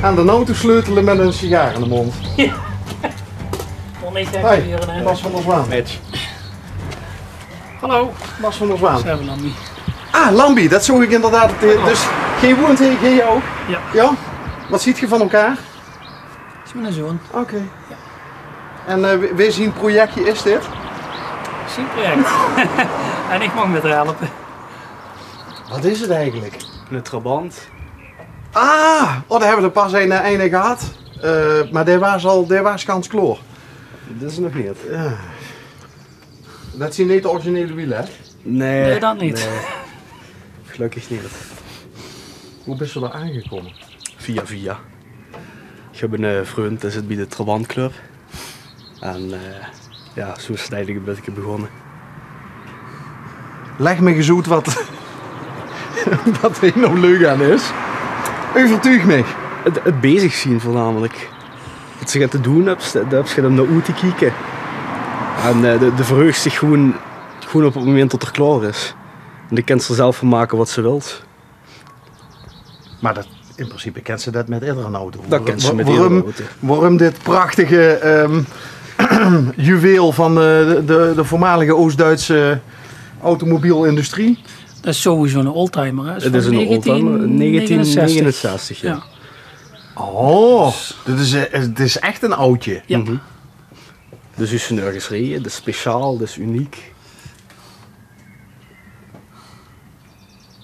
aan de auto sleutelen met een sigaar in de mond. Hey, Bas van der Zwaan. Hallo. Bas van der Zwaan. Zijn we Lambi. Ah, Lambi, dat zag ik inderdaad. Dus jij woont hier, jij ook? Ja. Ja? Wat ziet je van elkaar? Dat is mijn zoon. Oké. Ja. En wees zien projectje is dit? Zien project. En ik mag met haar helpen. Wat is het eigenlijk? Een trabant. Ah, daar hebben we er pas een gehad. Maar die was kans kloor. Dat is nog niet. Ja. Dat zijn niet de originele wielen, hè? Nee, dat niet. Nee. Gelukkig niet. Hoe bist je er aangekomen? Via. Ik heb een vriend, dat zit bij de Trabantclub. En ja, zo is het eigenlijk een beetje begonnen. Leg me gezoet wat er nou leuk aan is. Overtuig me. Het bezig zien voornamelijk. Wat ze gaan te doen hebt, daar heb je dan naar uit te kijken. En de verheugt zich gewoon op het moment dat er klaar is. En de kan er zelf van maken wat ze wilt. Maar dat, in principe kent ze dat met iedere auto. Dat kent ze met iedere auto. Waarom dit prachtige juweel van de voormalige Oost-Duitse automobielindustrie? Dat is sowieso een oldtimer. Hè? Het is een oldtimer, 1969. Ja. Oh, het is echt een oudje. Ja. Dus is nergens gereden, dat is speciaal, dat is uniek.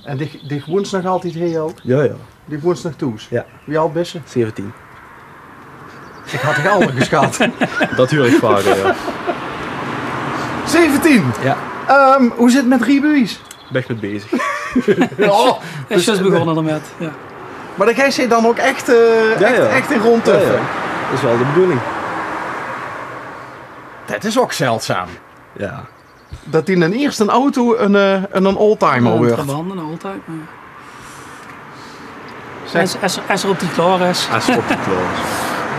En die woont nog altijd hier ook? Ja. Die woont nog toes? Ja. Wie al bessen? 17. Ik had het al geschat. Dat huur ik vaker, ja. 17? Ja. Hoe zit het met Riebuis? Ben ik mee bezig. Oh, Dat is juist begonnen ermee. Ja. maar dan ga je dan ook echt in rondtuffen? Ja. Dat is wel de bedoeling. Dat is ook zeldzaam. Ja. Dat in een eerste auto een oldtimer Een wordt. trabant, een oldtimer. Zeg, Als er op die klaar is. Als het op de klaar is.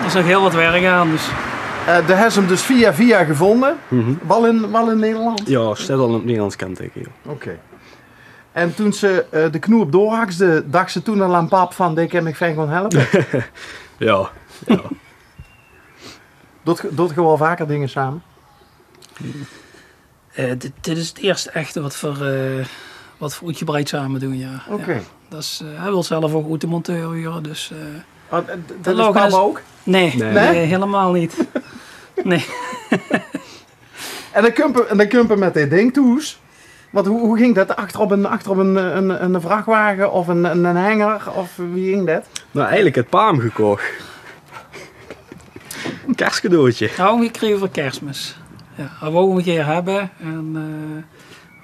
Er is nog heel wat werk aan. Dus. de hebben hem dus via gevonden. Wel in Nederland? Ja, staat al in het Nederlands kenteken. Oké. En toen ze de knoop doorhakste, dacht ze toen al aan pap van, die kan ik fijn gewoon helpen. Ja. Doet je wel vaker dingen samen? Dit is het eerste echte wat voor uitgebreid samen doen, ja. Oké. Ja. Dat is, hij wil zelf ook automonteur huren, dus... dat is papa ook? Nee, helemaal niet. Nee. En dan kumpen met dit ding toes. Want hoe ging dat? Achter op een vrachtwagen of een hanger? Of wie ging dat? Nou, eigenlijk het paam gekocht. Een kerstcadeautje. Nou, we kregen voor kerstmis. Ja, we wouden een keer hebben en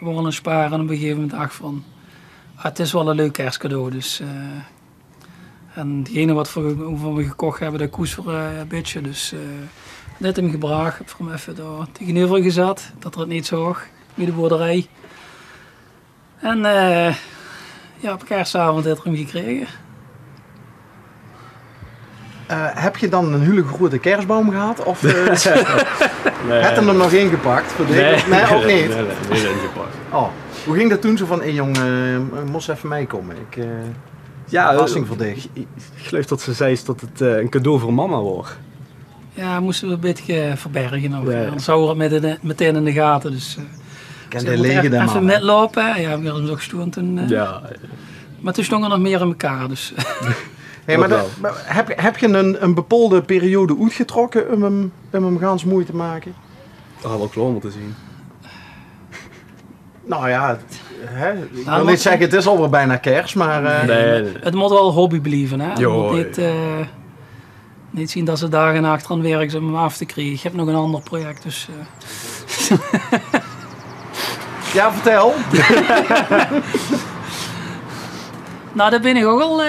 we wilden sparen en op een gegeven moment dacht van... het is wel een leuk kerstcadeau, dus... en diegene wat we gekocht hebben, dat koest voor een beetje, dus... net hem gebracht, heb hem even daar tegenover gezet, dat er het niet zag, bij de boerderij. En ja, op kerstavond heeft er hem gekregen. Heb je dan een hele grote kerstboom gehad? Of Nee. heb je hem nog ingepakt? Nee, ook niet. Nee, ingepakt. Oh, hoe ging dat toen zo van, jongen, moest even meekomen? Ja, verrassing voor dich. Ik geloof dat ze zei dat het een cadeau voor mama wordt. Ja, moesten we een beetje verbergen nog. Ja. Dan zouden we het meteen in de gaten. Dus, Ken ze de moeten lege even metlopen. Ja, we hebben hem nog gestoord toen. Ja. Maar toen stond er nog meer in elkaar. Dus. Hey, maar heb je een bepaalde periode uitgetrokken om hem gans moeite te maken? Dat had wel klaar moeten zien. Nou ja, ik wil niet zeggen het is alweer bijna kerst, maar... Nee. Het moet wel hobby blijven. Hè? Jo, Het moet niet zien dat ze dagen achteraan werken om hem af te krijgen. Ik heb nog een ander project, dus... Ja, vertel. Nou, daar ben ik ook al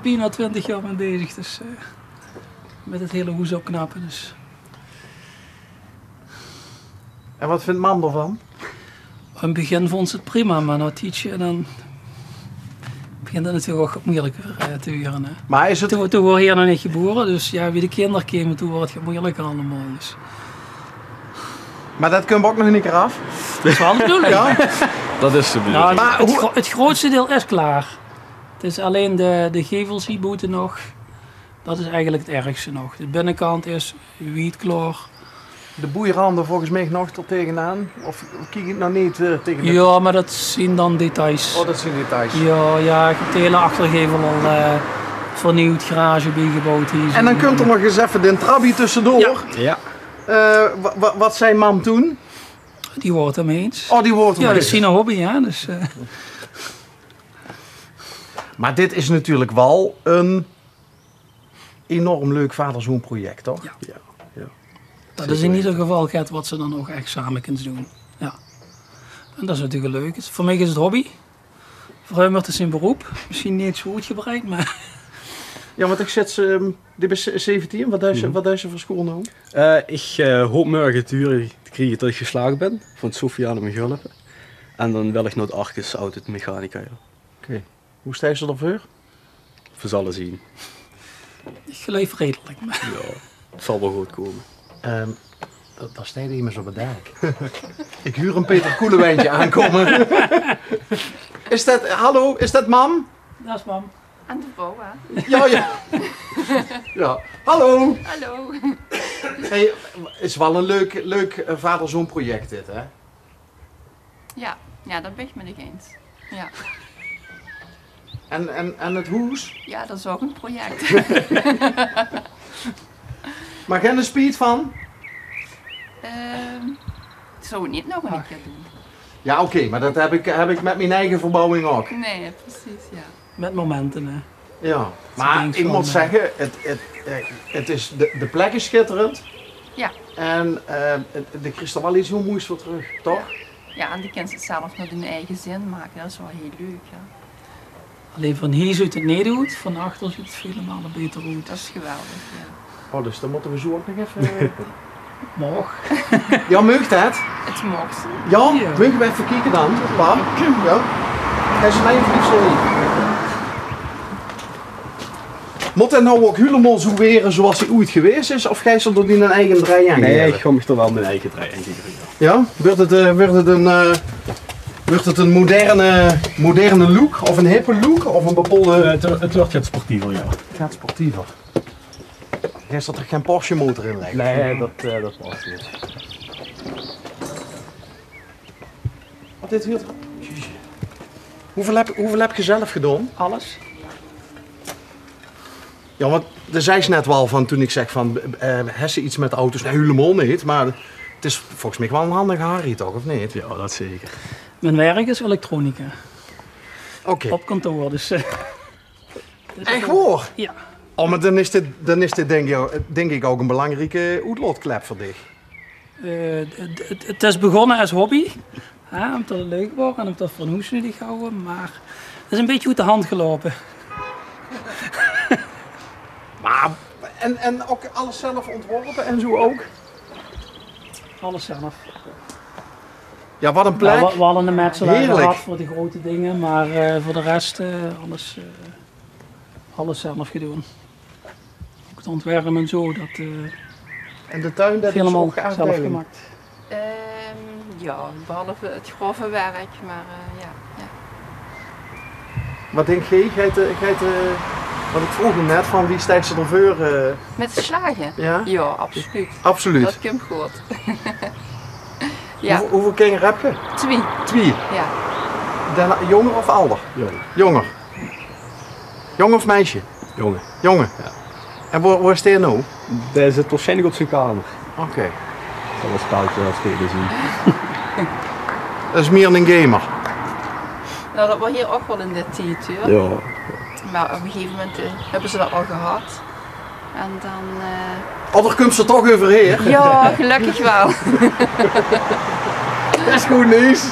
bijna 20 jaar mee bezig. Dus, met het hele hoes opknappen. Dus. En wat vindt mam ervan? In het begin vond ze het prima, maar na tietje dan begint het natuurlijk ook moeilijker te worden. Hè. Maar is het... Toen word je hier nog niet geboren, dus ja, wie de kinderen komen, toen wordt het moeilijker allemaal. Dus. Maar dat kunnen we ook nog een keer af. Dat is wel de bedoeling. Ja. Dat is de bedoeling. Nou, Maar het grootste deel is klaar. Het is alleen de gevels die moeten nog. Dat is eigenlijk het ergste nog. De binnenkant is wietkloor. De boeiranden volgens mij nog tot tegenaan. Of kijk ik nou niet tegen de... Ja, maar dat zien dan details. Oh, dat zijn details. Ja, ik heb de hele achtergevel al vernieuwd, garage bijgebouwd hier. En dan kunt er nog eens even de trabie tussendoor. Ja. Wat zei mam toen? Die wordt het mee eens. Oh, die wordt Ja, hem dat is zijn hobby, ja. Dus, Maar dit is natuurlijk wel een enorm leuk vader-zoon project, toch? Ja. Ja. dat is in ieder geval gaat wat ze dan ook echt samen kunnen doen. Ja. En dat is natuurlijk leuk. Voor mij is het hobby. Voor hem wordt het zijn beroep. Misschien niet zo goed gebruikt, maar... Ja, want ik zit dit is 17. Wat is je voor school nou? Ik hoop morgen te huren te krijgen dat ik geslaagd ben. Van het Sofiane met Gulpen. En dan wil ik naar het Arcus Automechanica. Ja. Oké. Hoe sta je ze ervoor? We zullen zien. Ik geloof redelijk. Maar... Ja, het zal wel goed komen. Daar sta je immers op het dijk. Ik huur een Peter Koelenwijntje aankomen. Hallo, is dat mam? Dat is mam. Aan de vrouw, hè? Ja. Ja. Hallo. Hallo. Hey, het is wel een leuk vader-zoon project dit, hè? Ja, dat ben ik met je eens. Ja. En het hoes? Ja, dat is ook een project. Maar geen speed van? Ik zou het niet nog een keer doen. Ja, oké, maar dat heb ik met mijn eigen verbouwing ook. Nee, precies, ja. Met momenten, hè. Ja, maar denk ik van, moet zeggen, het is, de plek is schitterend. Ja. En de kristal is heel moeilijk voor terug, toch? Ja, en die kind het zelf nog in eigen zin maken, dat is wel heel leuk, ja. Alleen van hier ziet het niet goed, van achter ziet het vele malen beter uit. Dat is geweldig, ja. Oh, dus dan moeten we zo ook nog even... Morgen. Ja, meugt het? Het mocht. Ja, Ja. mogen we even kijken dan? Pap? Ja. Hij is mijn lief, sorry. Moet hij nou ook helemaal zo weren zoals hij ooit geweest is? Of ga je ze door in een eigen draai aan? Nee, ik ga me toch wel mijn eigen draai aan geven. Ja? Wordt het een moderne look? Of een hippe look? Of een bepaalde... Het wordt het sportiever, ja. Het gaat sportiever. Jij zat er geen Porsche motor in leggen? Nee, dat was niet. Wat dit hier? Hoeveel heb je zelf gedaan? Alles. Ja, want daar zei ze net wel van toen ik zeg van, heeft ze iets met auto's? Nee, helemaal niet, maar het is volgens mij wel een handige Harry toch, of niet? Ja, dat zeker. Mijn werk is elektronica. Oké. Op kantoor, dus... Echt hoor? Ja. Oh, maar dan is dit denk ik ook een belangrijke uitlaatklep voor dich. Het is begonnen als hobby. Omdat het leuk was en omdat het voor een hoes nuttig houden, maar het is een beetje uit de hand gelopen. Maar, en ook alles zelf ontworpen en zo ook? Alles zelf. Ja, wat een plek. Nou, we hadden een metselaar Heerlijk. gehad voor de grote dingen, maar voor de rest alles zelf gedaan. Ook het ontwerpen en zo, dat En de tuin, dat is helemaal ook zelf afdeling. gemaakt. Ja, behalve het grove werk, maar ja. Wat denk je? Want ik vroeg hem net van wie stijgt ze ervoor? Met slagen? Ja? Ja, absoluut. Absoluut. Dat komt goed. Ja, Hoeveel kinderen heb je? 2. 2. Ja. Jonger of ouder? Jongen. Jonger. Jongen of meisje? Jongen. Jongen. Ja. En waar sta je nou? Hij zit waarschijnlijk op zijn kamer. Oké. Ik zal een spelletje wel spelen zien. Dat is meer een gamer. Nou, dat was hier ook wel in dit tijd, hoor. Ja. Maar op een gegeven moment hebben ze dat al gehad. En dan... Oh, daar komt ze toch overheen. Ja, gelukkig wel. Dat is goed nieuws.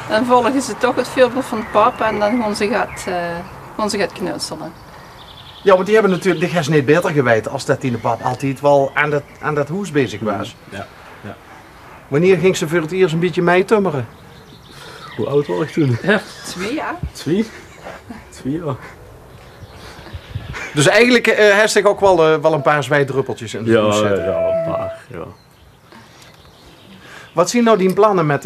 Dan volgen ze toch het voorbeeld van pap en dan gaan ze gaat knutselen. Ja, want die hebben natuurlijk, die is niet beter geweten als dat die de pap altijd wel aan dat hoes bezig was. Ja. Wanneer ging ze voor het eerst een beetje meetummeren? Hoe oud was ik toen? 2 jaar. 2? 2 jaar. Dus eigenlijk heeft zich ook wel een paar zwijtdruppeltjes in de hoes zitten. een paar. Ja. Wat zien nou die plannen met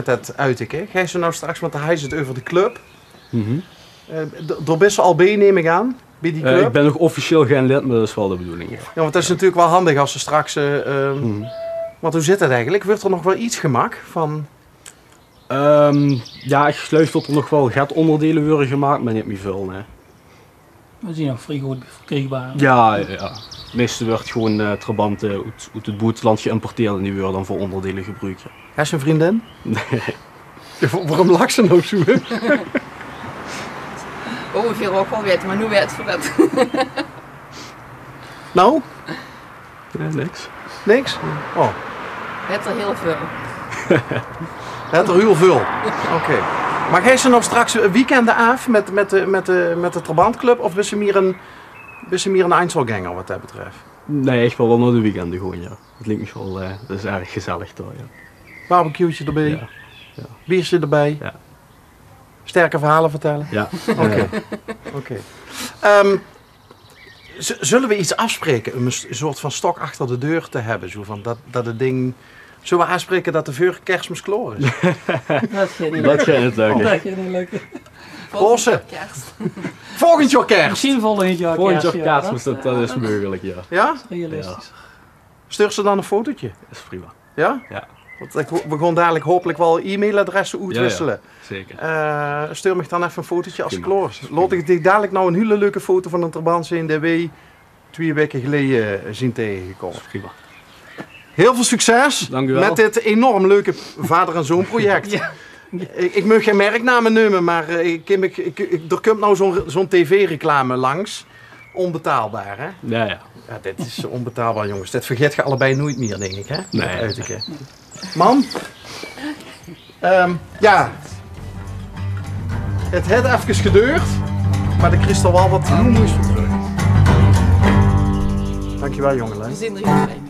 het uitiken? Ga je ze nou straks, want hij is het over de club. Door best al bij, neem ik aan. bij die club? Ik ben nog officieel geen lid, maar dat is wel de bedoeling. Ja. Ja, want dat is natuurlijk wel handig als ze straks... Want hoe zit het eigenlijk? Wordt er nog wel iets gemak van... Ja, ik geloof dat er nog wel onderdelen worden gemaakt, maar niet meer veel, nee. We zien nog vrij goed verkrijgbaar. Ja. Het meeste wordt gewoon trabanten uit het buitenland geïmporteerd en die worden dan voor onderdelen gebruikt. Ja. Heb je een vriendin? Nee. Ja, waarom lacht ze nou zo? Oh, ik wil ook wel weten, maar nu weet voor het. Nou? Nee, niks. Niks? Oh. Het er heel veel. Het er heel veel. Oké. Maar ga je ze nog straks weekenden af met de Trabantclub of is ze meer een Einzelganger wat dat betreft? Nee, ik wil wel naar de weekenden gewoon, ja. Het lijkt me wel, dat is erg gezellig daar, ja. Barbecue'tje erbij? Ja. Biertje erbij? Ja. Sterke verhalen vertellen? Ja. Oké. Zullen we iets afspreken? Een soort van stok achter de deur te hebben? Zo van dat het ding... Zullen we afspreken dat de voor Kerstmis klaar is? Dat gaat niet Dat lukken. gaat niet lukken. Dat gaat niet lukken. Rosse. Kerst. Volgend jaar kerst! Misschien volgend jaar Volgend jaar kerst, kerstmis, dat is mogelijk, ja. Ja? Realistisch. Stuur ze dan een fotootje? Dat is prima. Ja? Ja. Want we gaan dadelijk hopelijk wel e-mailadressen uitwisselen. Zeker. Stuur me dan even een fotootje als het Prima. klaar is. Laat ik die dadelijk nou een hele leuke foto van een Trabant zien die we 2 weken geleden zien tegengekomen. Dat is prima. Heel veel succes Dank u wel. met dit enorm leuke vader- en zoon project. Ja. Ik mag geen merknamen nemen, maar er komt nou zo'n tv-reclame langs. Onbetaalbaar, hè? Ja. Ja, dit is onbetaalbaar, jongens. Dit vergeet je allebei nooit meer, denk ik, hè? Nee. Dat uiteken. Man, ja. Het heeft even geduurd, maar de kristal wel wat moeis voor terug. Dankjewel, jongelui. We zien er heel blij mee.